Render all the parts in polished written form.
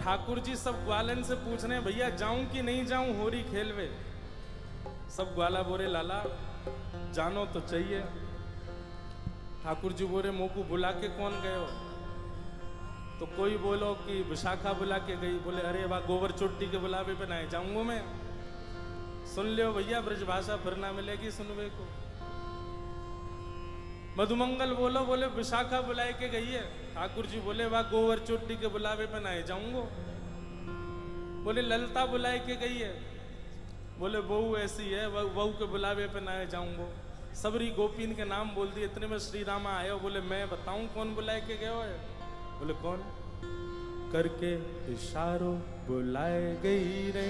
ठाकुर जी सब ग्वालन से पूछ रहे हैं भैया जाऊं कि नहीं जाऊं होरी खेलवे। सब ग्वाला बोरे लाला जानो तो चाहिए। ठाकुर जी बोरे मोह को बुला के कौन गए हो? तो कोई बोलो कि विशाखा बुला के गई। बोले अरे वाह गोबर चोटी के बुलावे पे ना जाऊंगा मैं। सुन लियो भैया ब्रजभाषा फिर ना मिलेगी सुनवे को। मधुमंगल बोलो बोले विशाखा बुलाए के गई है। ठाकुर जी बोले वाह गोबर चोटी के बुलावे पे ना जाऊंगा। बोले ललता बुलाए के गई है। बोले बहू ऐसी है बहू के बुलावे पे ना जाऊंगा। सबरी गोपीन के नाम बोल दिए। इतने में श्री रामा आए। बोले मैं बताऊं कौन बुलाए के गए हो? बोले कौन? करके इशारों बुलाए गई रे,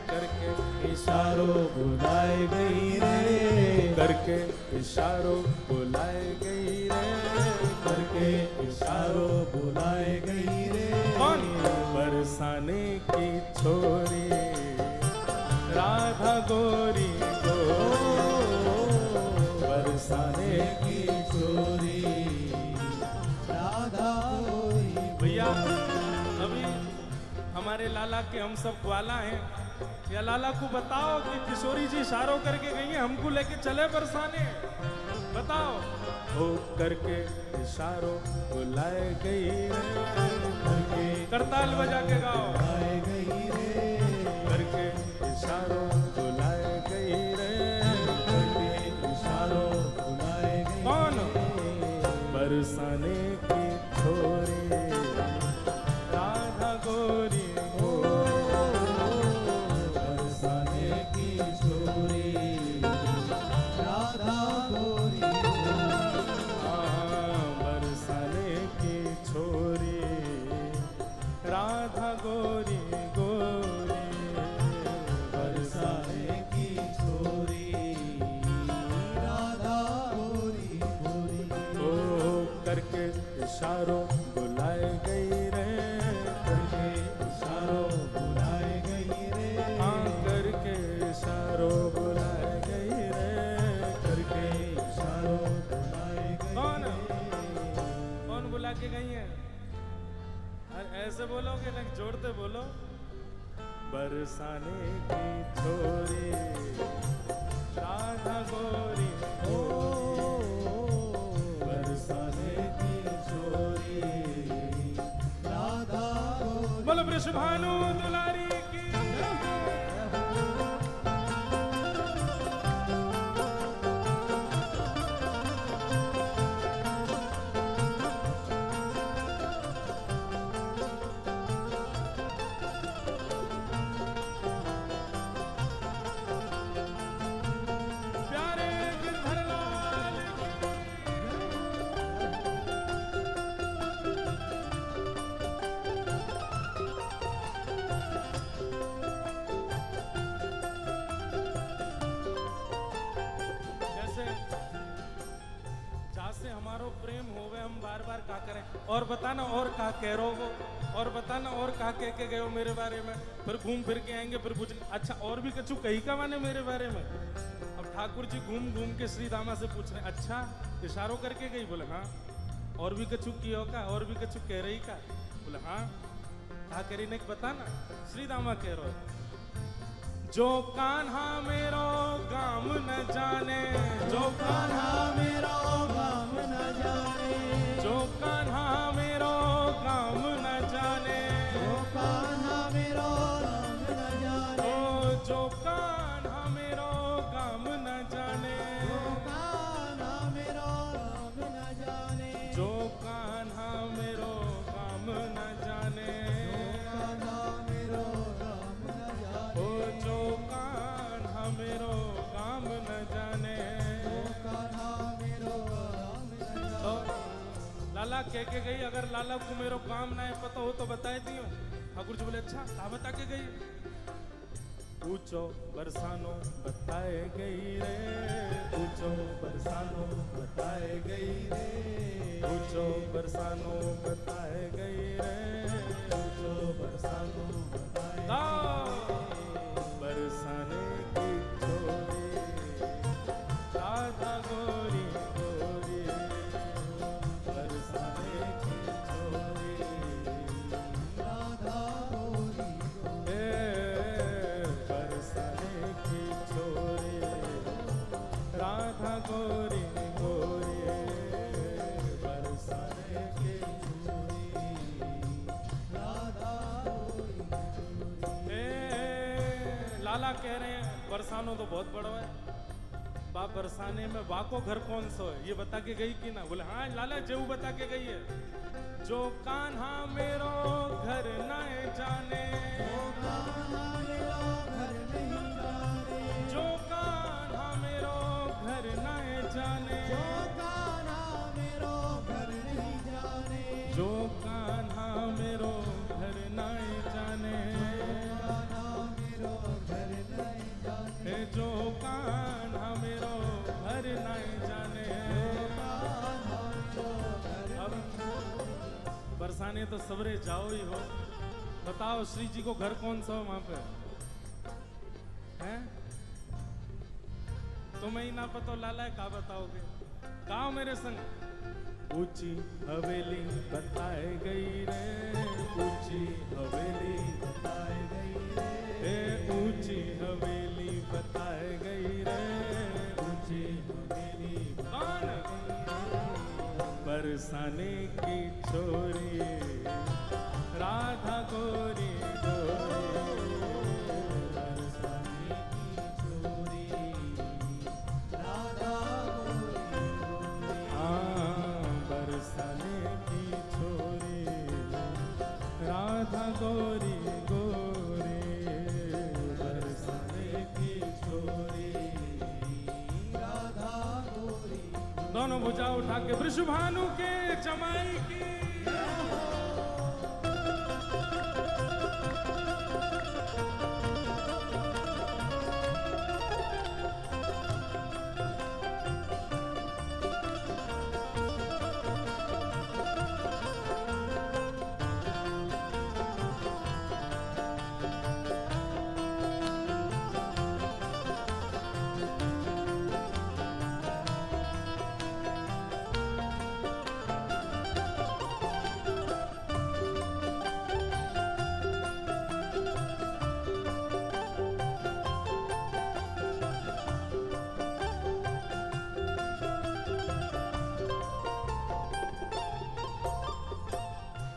करके इशारों बुलाए गई रे, करके इशारों बुलाए गई रे, करके इशारों बुलाए गई रे। कौन? बरसाने की छोरी राधा गोरी को, बरसाने की छोरी राधा गोरी। भैया अभी हमारे लाला के हम सब ग्वाला हैं। या लाला को बताओ कि किशोरी जी इशारों करके गई हैं हमको लेके चले बरसाने। बताओ। हो करके इशारों बुलाए गई रे, करताल बजा के गाओ। बुलाए गई रे, करके इशारों बुलाए गई रे, करके इशारों बुलाए गई। कौन? बरसाने की छोरी राधा गोरी हो, बरसाने की छोरी राधा गोरी। बरसाने की छोरी राधा गोरी गोरी, बरसाने की छोरी राधा गोरी गोरी। ओ करके इशारों बुलाए गई रे, करके इशारों बुलाए गई रे, हाँ करके इशारों बुलाए गई रे, करके इशारों बुलाए गई। कौन? कौन बुला के गई है? ऐसे बोलोगे ना जोड़ते बोलो। बरसाने की छोरी राधा गोरी ओ बरसाने की छोरी राधा गोरी। बोलो वृषभानु दुलारी की। प्यारे गिरधरलाल की। जैसे जासे हमारो प्रेम होवे हम बार बार का करें। और बताना और का कह रहो हो, और बताना और का कह के गए हो मेरे बारे में। फिर घूम फिर के आएंगे फिर पूछ अच्छा और भी कछु कही का माने मेरे बारे में। अब ठाकुर जी घूम घूम के श्री दामा से पूछ रहे अच्छा इशारों करके गई? बोले हाँ। और भी कछु कियो का? और भी कछु कह रही का? बोले हाँ। कहा करी ने बताना। श्री दामा कह रहे हो जो कान्हा मेरो गाम न जाने, जो कान्हा मेरो गाम न जाने, जो कान्हा मेरो गाम न जाने, जो कान्हा मेरो नाम न जाने, ओ जो कान्हा मेरो गाम न जाने, जो कान्हा मेरो नाम न जाने, जो कान्हा मेरो गाम न जाने, कान्हा मेरो नाम न जाने, ओ जो कान्हा मेरो गाम न जाने। कान्हा मेरो नाम न तो लाला कह के गई अगर लाला को मेरो काम ना है पता हो तो बताए दियो। ठाकुर जी बोले अच्छा कहा बता के गई? पूछो बरसानो बताए गई रे, पूछो बरसानो बताए गई रे, पूछो बरसानो बताए गई रे, पूछो बरसानो बताए गई। बरसाने की छोरी राधा गोरी गोरी, बरसाने की छोरी राधा कह रहे हैं बरसानो तो बहुत बड़ा है, बा बरसाने में बा को घर कौन सा है ये बता के गई कि ना? बोले हाँ लाला जेऊ बता के गई है। जो कान्हा मेरो घर न जाने, जो कान्हा मेरो घर न जाने, जो कान्हा मेरो घर न जाने, जो कान्हा मेरो घर न जाने। अब बरसाने तो सवरे जाओ ही हो, बताओ श्री जी को घर कौन सा हो वहां पे हैं? तुम्हें ही ना पता लाला का बताओगे? गाओ मेरे संग। ऊंची हवेली बताए गई रे, ऊंची हवेली बताए गई रे, ऊंची हवेली बताए गई रे, ऊंची हवेली कौन? बरसाने की छोरी राधा गोरी गोरी, बरसाने की छोरी राधा गोरी गोरी, हाँ बरसाने की छोरी राधा गोरी गोरी, बरसाने की छोरी राधा गोरी। दोनों भुजा उठा के वृषभानु के जमाई की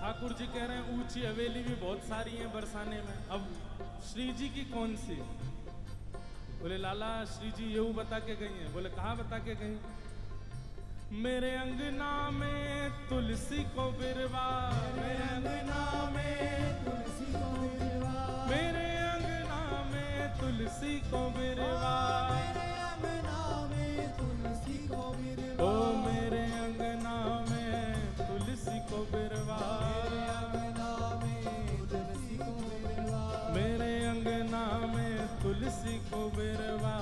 ठाकुर जी कह रहे हैं ऊंची हवेली भी बहुत सारी हैं बरसाने में, अब श्री जी की कौन सी? बोले लाला श्री जी ये बता के गई हैं। बोले कहाँ बता के गई? मेरे अंगना में तुलसी को बिरवा, मेरे अंगना में तुलसी को बिरवा, मेरे अंगना में तुलसी को बिरवा, मेरे अंगना में तुलसी को बिरवा, ओ मेरे अंगना में तुलसी को बिरवा, मेरे अंगना में तुलसी को बिरवा।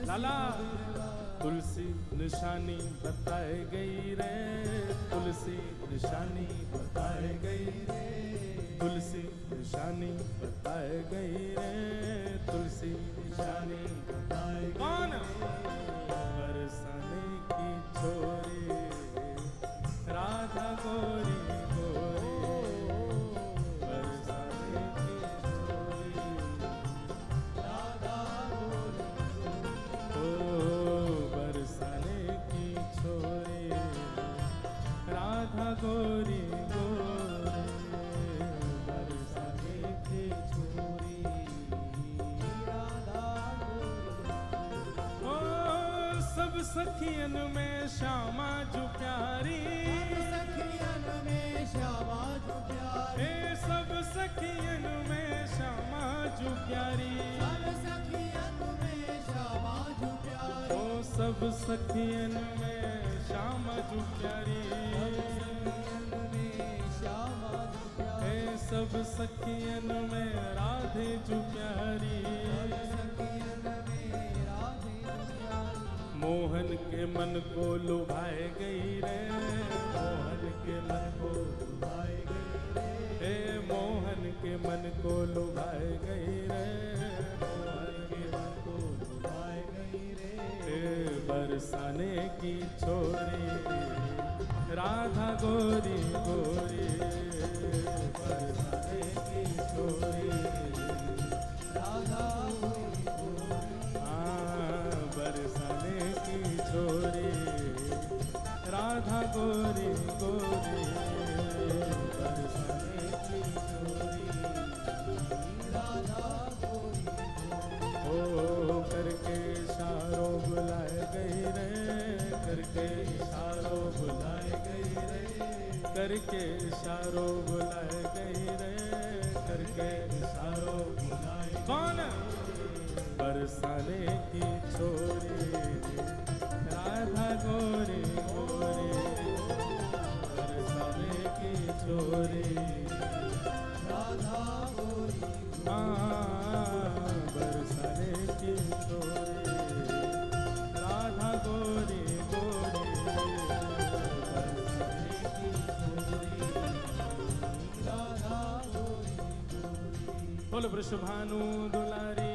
लाला तुलसी निशानी बताए गई रे, तुलसी निशानी बताए गई रे, तुलसी निशानी बताए गई रे, तुलसी निशानी बताए गई। कौन? बरसाने की छोरी राधा गोरी गोरी, बरसाने की छोरी राधा गोरी गोरी, ओ बरसाने की छोरी राधा गोरी गोरी, बरसाने की छोरी राधा गोरी। ओ सब सखियन में श्यामा जो प्यारी, सखियन में श्यामा जो प्यारी, ए सब सखियन में श्यामा जो प्यारी, सब सखियन में श्यामा जो प्यारी, ओ सब सखियन में श्यामा जो प्यारी, सब सखियन में राधे जो प्यारी, मोहन के मन को लुभाए गई रे, मोहन के मन को लुभाए गई रे, ए मोहन के मन को लुभाए गई रे, मोहन के मन को लुभाए गई रे, ए बरसाने की छोरी राधा गोरी गोरी, बरसाने की छोरी राधा गोरी गोरी, हाँ बरसाने की छोरी राधा गोरी गोरी, बरसाने की छोरी राधा इशारों बुलाए गई रे, करके इशारों बुलाए। कौन? बरसाने की छोरी राधा गोरी गोरी, बरसाने की छोरी राधा गोरी, बरसाने की छोरी राधा गोरी गोरी, बरसाने की छोरी राधा गोरी गोरी। बोल वृषभानु दुलारी